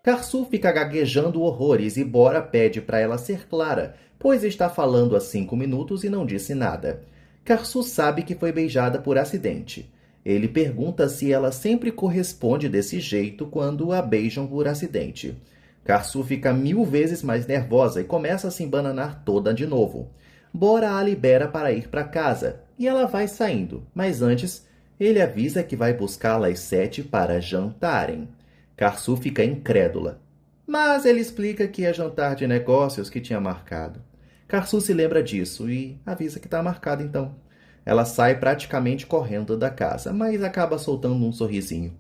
Karsu fica gaguejando horrores e Bora pede para ela ser clara, pois está falando há 5 minutos e não disse nada. Karsu sabe que foi beijada por acidente. Ele pergunta se ela sempre corresponde desse jeito quando a beijam por acidente. Karsu fica 1000 vezes mais nervosa e começa a se embananar toda de novo. Bora a libera para ir para casa e ela vai saindo, mas antes ele avisa que vai buscá-la às 7 para jantarem. Karsu fica incrédula, mas ele explica que é jantar de negócios que tinha marcado. Karsu se lembra disso e avisa que está marcado então. Ela sai praticamente correndo da casa, mas acaba soltando um sorrisinho.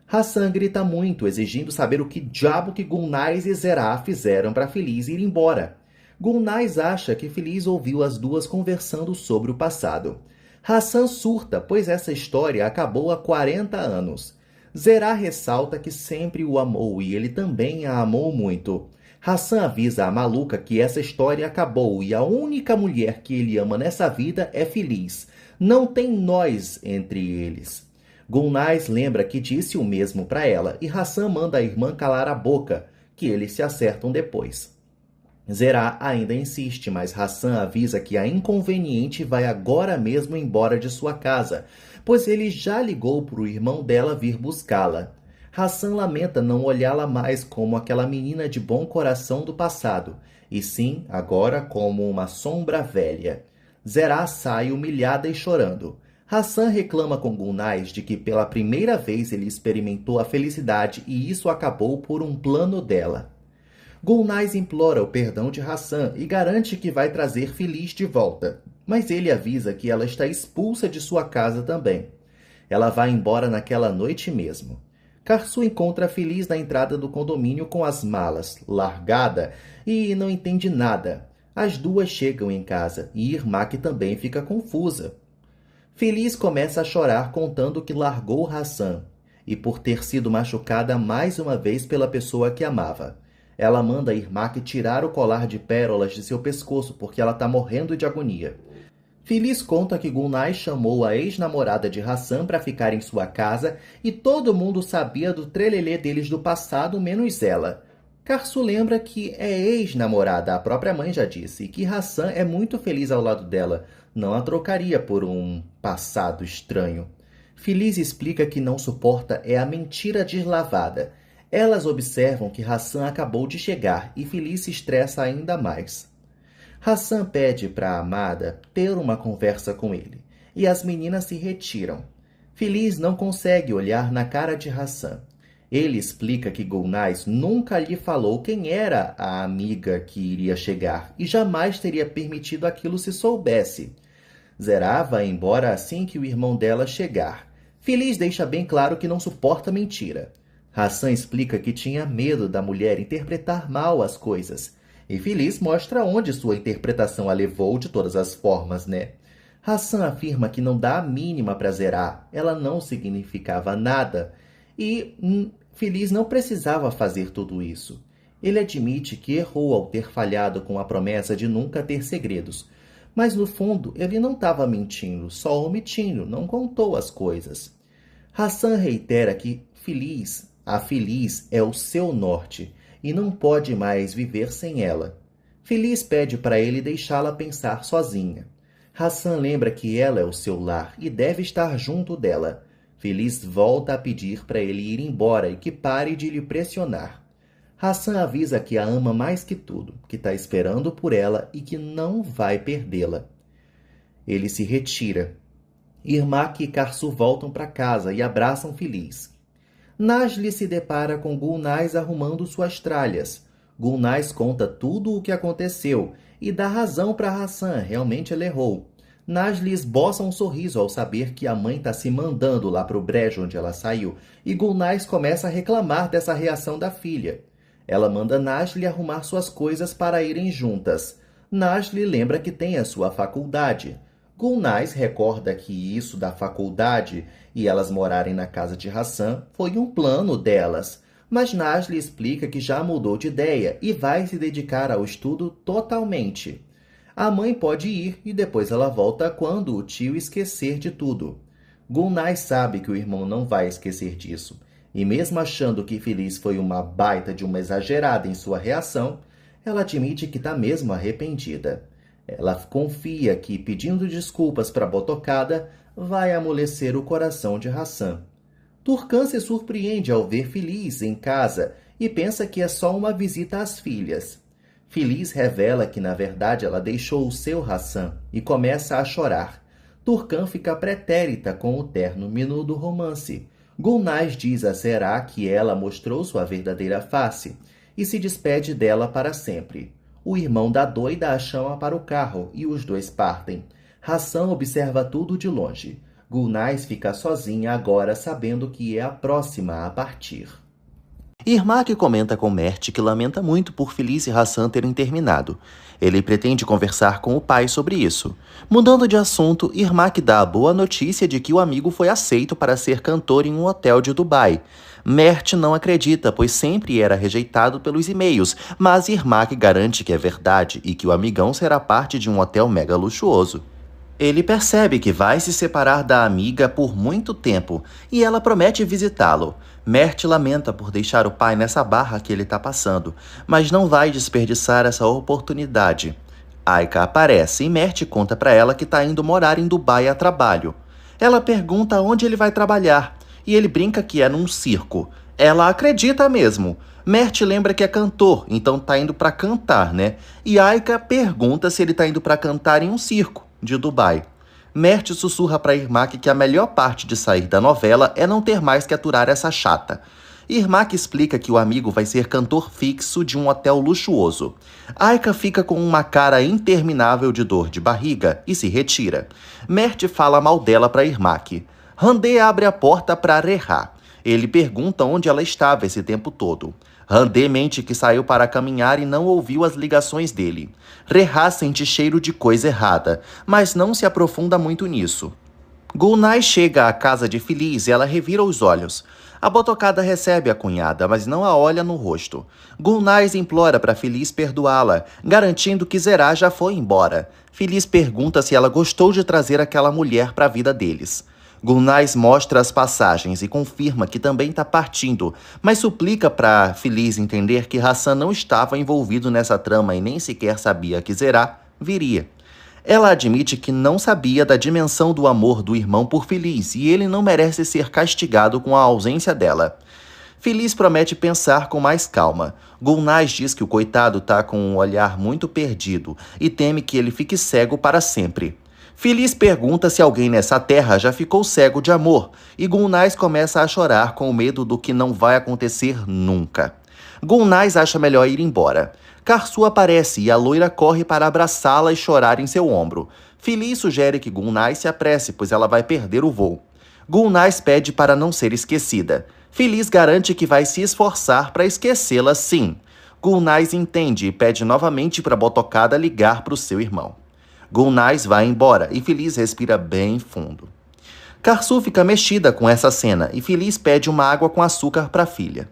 Hassan grita muito, exigindo saber o que diabo que Gulnaz e Zerá fizeram para Feliz ir embora. Gulnaz acha que Feliz ouviu as duas conversando sobre o passado. Hassan surta, pois essa história acabou há 40 anos. Zerá ressalta que sempre o amou e ele também a amou muito. Hassan avisa a maluca que essa história acabou e a única mulher que ele ama nessa vida é Feliz. Não tem nós entre eles. Gulnaz lembra que disse o mesmo para ela e Hassan manda a irmã calar a boca, que eles se acertam depois. Zerá ainda insiste, mas Hassan avisa que a inconveniente vai agora mesmo embora de sua casa, pois ele já ligou para o irmão dela vir buscá-la. Hassan lamenta não olhá-la mais como aquela menina de bom coração do passado, e sim agora como uma sombra velha. Zerá sai humilhada e chorando. Hassan reclama com Gulnaz de que pela primeira vez ele experimentou a felicidade e isso acabou por um plano dela. Gulnaz implora o perdão de Hassan e garante que vai trazer Feliz de volta, mas ele avisa que ela está expulsa de sua casa também. Ela vai embora naquela noite mesmo. Karsu encontra Feliz na entrada do condomínio com as malas, largada, e não entende nada. As duas chegam em casa e Irmak também fica confusa. Feliz começa a chorar contando que largou Hassan e por ter sido machucada mais uma vez pela pessoa que amava. Ela manda Irmak tirar o colar de pérolas de seu pescoço porque ela está morrendo de agonia. Feliz conta que Gulnaz chamou a ex-namorada de Hassan para ficar em sua casa e todo mundo sabia do trelelê deles do passado, menos ela. Karsu lembra que é ex-namorada, a própria mãe já disse, e que Hassan é muito feliz ao lado dela, não a trocaria por um passado estranho. Feliz explica que não suporta é a mentira deslavada. Elas observam que Hassan acabou de chegar e Feliz se estressa ainda mais. Hassan pede para a amada ter uma conversa com ele, e as meninas se retiram. Feliz não consegue olhar na cara de Hassan. Ele explica que Gulnaz nunca lhe falou quem era a amiga que iria chegar e jamais teria permitido aquilo se soubesse. Zerá vai embora assim que o irmão dela chegar. Feliz deixa bem claro que não suporta mentira. Hassan explica que tinha medo da mulher interpretar mal as coisas. E Feliz mostra onde sua interpretação a levou de todas as formas, né? Hassan afirma que não dá a mínima para Zerá. Ela não significava nada. E Feliz não precisava fazer tudo isso. Ele admite que errou ao ter falhado com a promessa de nunca ter segredos. Mas, no fundo, ele não estava mentindo, só omitindo, não contou as coisas. Hassan reitera que a Feliz é o seu norte e não pode mais viver sem ela. Feliz pede para ele deixá-la pensar sozinha. Hassan lembra que ela é o seu lar e deve estar junto dela. Feliz volta a pedir para ele ir embora e que pare de lhe pressionar. Hassan avisa que a ama mais que tudo, que está esperando por ela e que não vai perdê-la. Ele se retira. Irmak e Karsu voltam para casa e abraçam Feliz. Najli se depara com Gulnaz arrumando suas tralhas. Gulnaz conta tudo o que aconteceu e dá razão para Hassan, realmente ela errou. Najli esboça um sorriso ao saber que a mãe está se mandando lá para o brejo onde ela saiu e Gulnaz começa a reclamar dessa reação da filha. Ela manda Najli arrumar suas coisas para irem juntas. Najli lembra que tem a sua faculdade. Gulnaz recorda que isso da faculdade e elas morarem na casa de Hassan foi um plano delas, mas Najli explica que já mudou de ideia e vai se dedicar ao estudo totalmente. A mãe pode ir e depois ela volta quando o tio esquecer de tudo. Gulnaz sabe que o irmão não vai esquecer disso, E mesmo achando que Feliz foi uma baita de uma exagerada em sua reação, ela admite que está mesmo arrependida. Ela confia que, pedindo desculpas para Botocada, vai amolecer o coração de Hassan. Turcan se surpreende ao ver Feliz em casa e pensa que é só uma visita às filhas. Feliz revela que, na verdade, ela deixou o seu Hassan e começa a chorar. Turcan fica pretérita com o término do romance. Gulnaz diz a Será que ela mostrou sua verdadeira face e se despede dela para sempre. O irmão da doida a chama para o carro e os dois partem. Hassan observa tudo de longe. Gulnaz fica sozinha agora, sabendo que é a próxima a partir. Irmak comenta com Mert que lamenta muito por Feliz e Hassan terem terminado. Ele pretende conversar com o pai sobre isso. Mudando de assunto, Irmak dá a boa notícia de que o amigo foi aceito para ser cantor em um hotel de Dubai. Mert não acredita, pois sempre era rejeitado pelos e-mails, mas Irmak garante que é verdade e que o amigão será parte de um hotel mega luxuoso. Ele percebe que vai se separar da amiga por muito tempo e ela promete visitá-lo. Mert lamenta por deixar o pai nessa barra que ele está passando, mas não vai desperdiçar essa oportunidade. Aika aparece e Mert conta para ela que está indo morar em Dubai a trabalho. Ela pergunta onde ele vai trabalhar e ele brinca que é num circo. Ela acredita mesmo. Mert lembra que é cantor, então tá indo para cantar, né? E Aika pergunta se ele tá indo para cantar em um circo de Dubai. Mert sussurra para Irmak que a melhor parte de sair da novela é não ter mais que aturar essa chata. Irmak explica que o amigo vai ser cantor fixo de um hotel luxuoso. Aika fica com uma cara interminável de dor de barriga e se retira. Mert fala mal dela para Irmak. Randê abre a porta para Reha. Ele pergunta onde ela estava esse tempo todo. Randê mente que saiu para caminhar e não ouviu as ligações dele. Reha sente cheiro de coisa errada, mas não se aprofunda muito nisso. Gulnaz chega à casa de Feliz e ela revira os olhos. A Botocada recebe a cunhada, mas não a olha no rosto. Gulnaz implora para Feliz perdoá-la, garantindo que Zerá já foi embora. Feliz pergunta se ela gostou de trazer aquela mulher para a vida deles. Gulnaz mostra as passagens e confirma que também está partindo, mas suplica para Feliz entender que Hassan não estava envolvido nessa trama e nem sequer sabia que Zerá viria. Ela admite que não sabia da dimensão do amor do irmão por Feliz e ele não merece ser castigado com a ausência dela. Feliz promete pensar com mais calma. Gulnaz diz que o coitado está com um olhar muito perdido e teme que ele fique cego para sempre. Feliz pergunta se alguém nessa terra já ficou cego de amor, e Gulnaz começa a chorar com medo do que não vai acontecer nunca. Gulnaz acha melhor ir embora. Karsu aparece e a loira corre para abraçá-la e chorar em seu ombro. Feliz sugere que Gulnaz se apresse, pois ela vai perder o voo. Gulnaz pede para não ser esquecida. Feliz garante que vai se esforçar para esquecê-la sim. Gulnaz entende e pede novamente para Botocada ligar para o seu irmão. Gulnaz vai embora e Feliz respira bem fundo. Karsu fica mexida com essa cena e Feliz pede uma água com açúcar para a filha.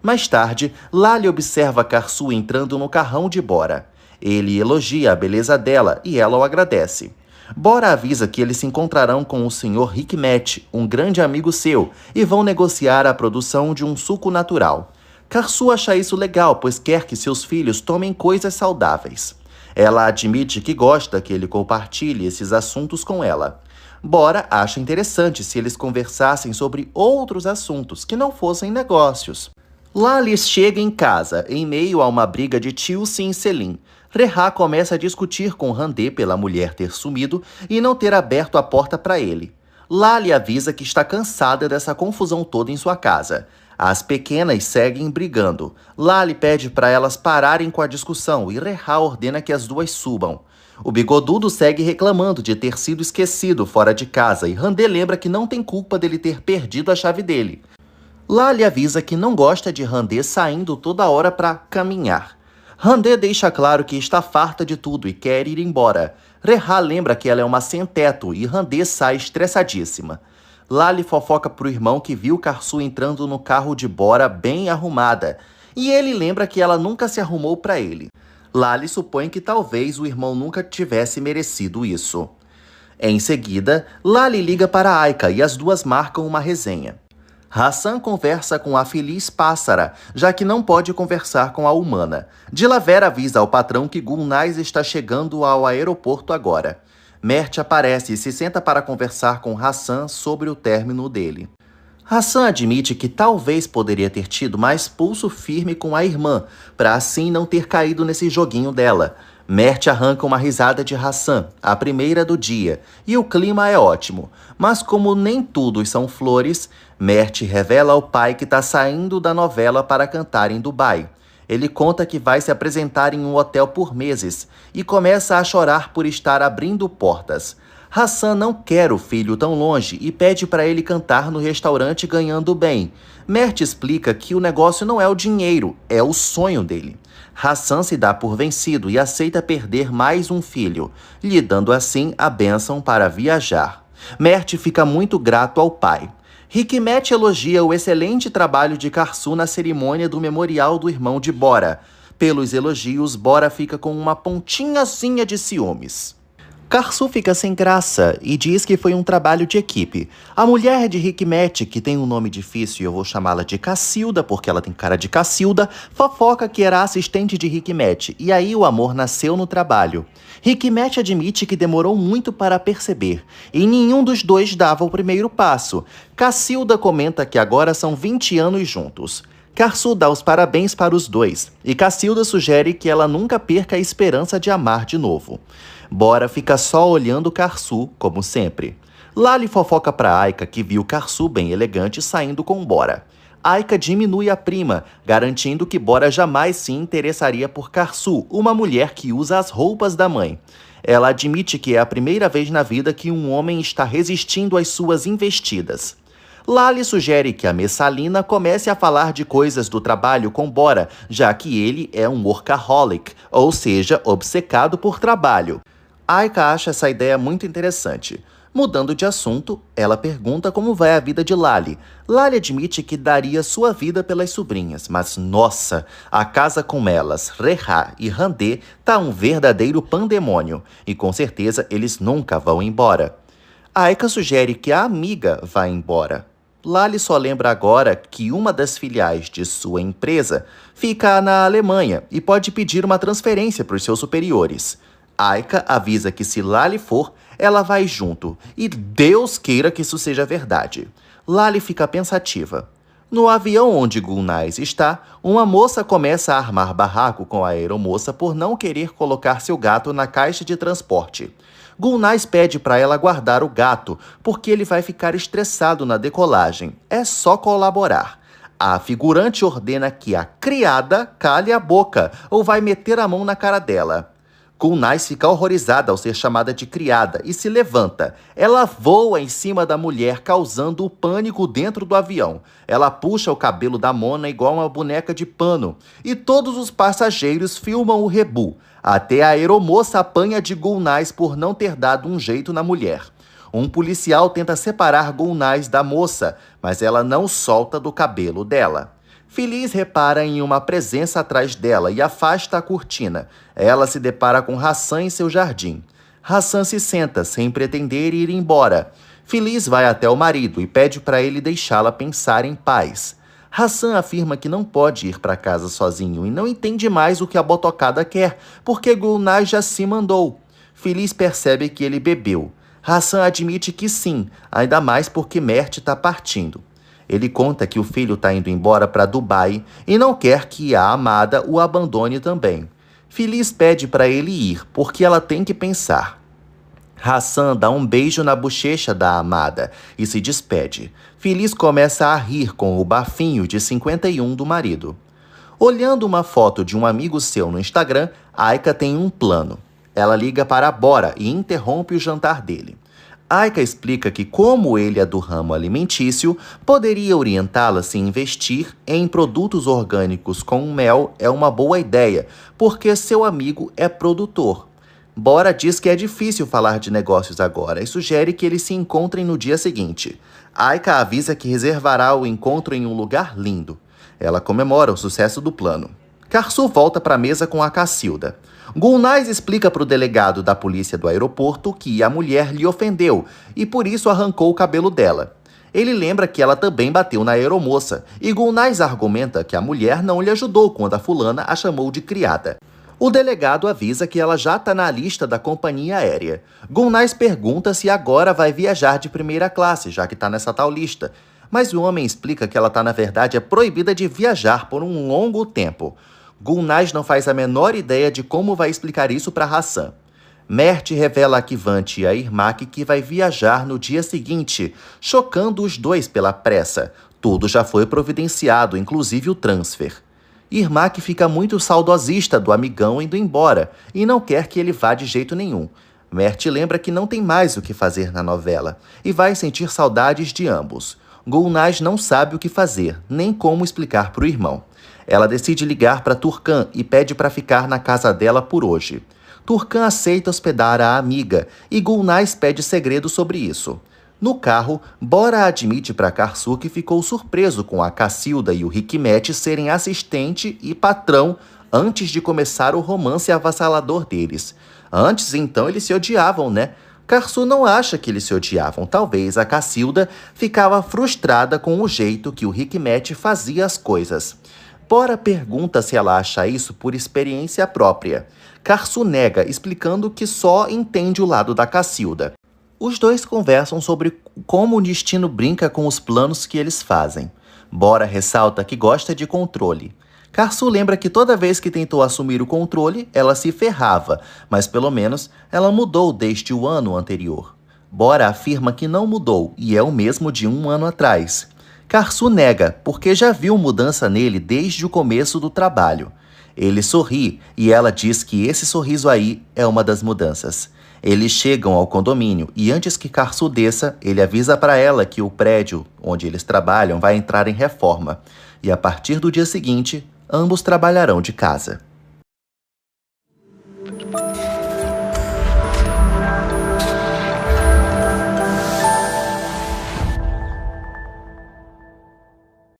Mais tarde, Lali observa Karsu entrando no carrão de Bora. Ele elogia a beleza dela e ela o agradece. Bora avisa que eles se encontrarão com o Sr. Hikmet, um grande amigo seu, e vão negociar a produção de um suco natural. Karsu acha isso legal, pois quer que seus filhos tomem coisas saudáveis. Ela admite que gosta que ele compartilhe esses assuntos com ela. Bora acha interessante se eles conversassem sobre outros assuntos que não fossem negócios. Lali chega em casa, em meio a uma briga de Tilsin e Selim. Reha começa a discutir com Randê pela mulher ter sumido e não ter aberto a porta para ele. Lali avisa que está cansada dessa confusão toda em sua casa. As pequenas seguem brigando. Lali pede para elas pararem com a discussão e Reha ordena que as duas subam. O bigodudo segue reclamando de ter sido esquecido fora de casa e Randê lembra que não tem culpa dele ter perdido a chave dele. Lali avisa que não gosta de Randê saindo toda hora para caminhar. Randê deixa claro que está farta de tudo e quer ir embora. Reha lembra que ela é uma sem-teto e Randê sai estressadíssima. Lali fofoca pro irmão que viu Karsu entrando no carro de Bora bem arrumada, e ele lembra que ela nunca se arrumou para ele. Lali supõe que talvez o irmão nunca tivesse merecido isso. Em seguida, Lali liga para Aika e as duas marcam uma resenha. Hassan conversa com a feliz pássara, já que não pode conversar com a humana. Dilaver avisa ao patrão que Gulnaz está chegando ao aeroporto agora. Mert aparece e se senta para conversar com Hassan sobre o término dele. Hassan admite que talvez poderia ter tido mais pulso firme com a irmã, para assim não ter caído nesse joguinho dela. Mert arranca uma risada de Hassan, a primeira do dia, e o clima é ótimo. Mas como nem tudo são flores, Mert revela ao pai que está saindo da novela para cantar em Dubai. Ele conta que vai se apresentar em um hotel por meses e começa a chorar por estar abrindo portas. Hassan não quer o filho tão longe e pede para ele cantar no restaurante ganhando bem. Mert explica que o negócio não é o dinheiro, é o sonho dele. Hassan se dá por vencido e aceita perder mais um filho, lhe dando assim a bênção para viajar. Mert fica muito grato ao pai. Hikmet elogia o excelente trabalho de Karsu na cerimônia do memorial do irmão de Bora. Pelos elogios, Bora fica com uma pontinhazinha de ciúmes. Karsu fica sem graça e diz que foi um trabalho de equipe. A mulher de Hikmet, que tem um nome difícil e eu vou chamá-la de Cacilda, porque ela tem cara de Cacilda, fofoca que era assistente de Hikmet, e aí o amor nasceu no trabalho. Hikmet admite que demorou muito para perceber, e nenhum dos dois dava o primeiro passo. Cacilda comenta que agora são 20 anos juntos. Karsu dá os parabéns para os dois, e Cacilda sugere que ela nunca perca a esperança de amar de novo. Bora fica só olhando Karsu, como sempre. Lali fofoca para Aika que viu Karsu bem elegante saindo com Bora. Aika diminui a prima, garantindo que Bora jamais se interessaria por Karsu, uma mulher que usa as roupas da mãe. Ela admite que é a primeira vez na vida que um homem está resistindo às suas investidas. Lali sugere que a Messalina comece a falar de coisas do trabalho com Bora, já que ele é um workaholic, ou seja, obcecado por trabalho. Aika acha essa ideia muito interessante. Mudando de assunto, ela pergunta como vai a vida de Lali. Lali admite que daria sua vida pelas sobrinhas, mas nossa, a casa com elas, Reha e Randê, tá um verdadeiro pandemônio, e com certeza eles nunca vão embora. Aika sugere que a amiga vá embora. Lali só lembra agora que uma das filiais de sua empresa fica na Alemanha e pode pedir uma transferência para os seus superiores. Aika avisa que se Lali for, ela vai junto, e Deus queira que isso seja verdade. Lali fica pensativa. No avião onde Gulnaz está, uma moça começa a armar barraco com a aeromoça por não querer colocar seu gato na caixa de transporte. Gulnaz pede para ela guardar o gato, porque ele vai ficar estressado na decolagem. É só colaborar. A figurante ordena que a criada cale a boca ou vai meter a mão na cara dela. Gulnaz fica horrorizada ao ser chamada de criada e se levanta. Ela voa em cima da mulher, causando o pânico dentro do avião. Ela puxa o cabelo da Mona igual uma boneca de pano. E todos os passageiros filmam o rebu. Até a aeromoça apanha de Gulnaz por não ter dado um jeito na mulher. Um policial tenta separar Gulnaz da moça, mas ela não solta do cabelo dela. Feliz repara em uma presença atrás dela e afasta a cortina. Ela se depara com Hassan em seu jardim. Hassan se senta, sem pretender ir embora. Feliz vai até o marido e pede para ele deixá-la pensar em paz. Hassan afirma que não pode ir para casa sozinho e não entende mais o que a botocada quer, porque Gulnaz já se mandou. Feliz percebe que ele bebeu. Hassan admite que sim, ainda mais porque Mert está partindo. Ele conta que o filho está indo embora para Dubai e não quer que a amada o abandone também. Feliz pede para ele ir, porque ela tem que pensar. Hassan dá um beijo na bochecha da amada e se despede. Feliz começa a rir com o bafinho de 51 do marido. Olhando uma foto de um amigo seu no Instagram, Aika tem um plano. Ela liga para Bora e interrompe o jantar dele. Aika explica que, como ele é do ramo alimentício, poderia orientá-la a se investir em produtos orgânicos com mel é uma boa ideia, porque seu amigo é produtor. Bora diz que é difícil falar de negócios agora e sugere que eles se encontrem no dia seguinte. Aika avisa que reservará o encontro em um lugar lindo. Ela comemora o sucesso do plano. Karsu volta para a mesa com a Cacilda. Gulnaz explica para o delegado da polícia do aeroporto que a mulher lhe ofendeu e por isso arrancou o cabelo dela. Ele lembra que ela também bateu na aeromoça, e Gulnaz argumenta que a mulher não lhe ajudou quando a fulana a chamou de criada. O delegado avisa que ela já está na lista da companhia aérea. Gulnaz pergunta se agora vai viajar de primeira classe, já que está nessa tal lista. Mas o homem explica que ela está, na verdade, proibida de viajar por um longo tempo. Gulnaz não faz a menor ideia de como vai explicar isso para Hassan. Mert revela a Kivante e a Irmak que vai viajar no dia seguinte, chocando os dois pela pressa. Tudo já foi providenciado, inclusive o transfer. Irmak fica muito saudosista do amigão indo embora e não quer que ele vá de jeito nenhum. Mert lembra que não tem mais o que fazer na novela e vai sentir saudades de ambos. Gulnaz não sabe o que fazer, nem como explicar para o irmão. Ela decide ligar para Turcan e pede para ficar na casa dela por hoje. Turcan aceita hospedar a amiga e Gulnaz pede segredo sobre isso. No carro, Bora admite para Karsu que ficou surpreso com a Cacilda e o Hikmet serem assistente e patrão antes de começar o romance avassalador deles. Antes, então, eles se odiavam, né? Karsu não acha que eles se odiavam. Talvez a Cacilda ficava frustrada com o jeito que o Hikmet fazia as coisas. Bora pergunta se ela acha isso por experiência própria. Karsu nega, explicando que só entende o lado da Cacilda. Os dois conversam sobre como o destino brinca com os planos que eles fazem. Bora ressalta que gosta de controle. Karsu lembra que toda vez que tentou assumir o controle, ela se ferrava, mas pelo menos ela mudou desde o ano anterior. Bora afirma que não mudou e é o mesmo de um ano atrás. Karsu nega, porque já viu mudança nele desde o começo do trabalho. Ele sorri e ela diz que esse sorriso aí é uma das mudanças. Eles chegam ao condomínio e antes que Karsu desça, ele avisa para ela que o prédio onde eles trabalham vai entrar em reforma. E a partir do dia seguinte, ambos trabalharão de casa.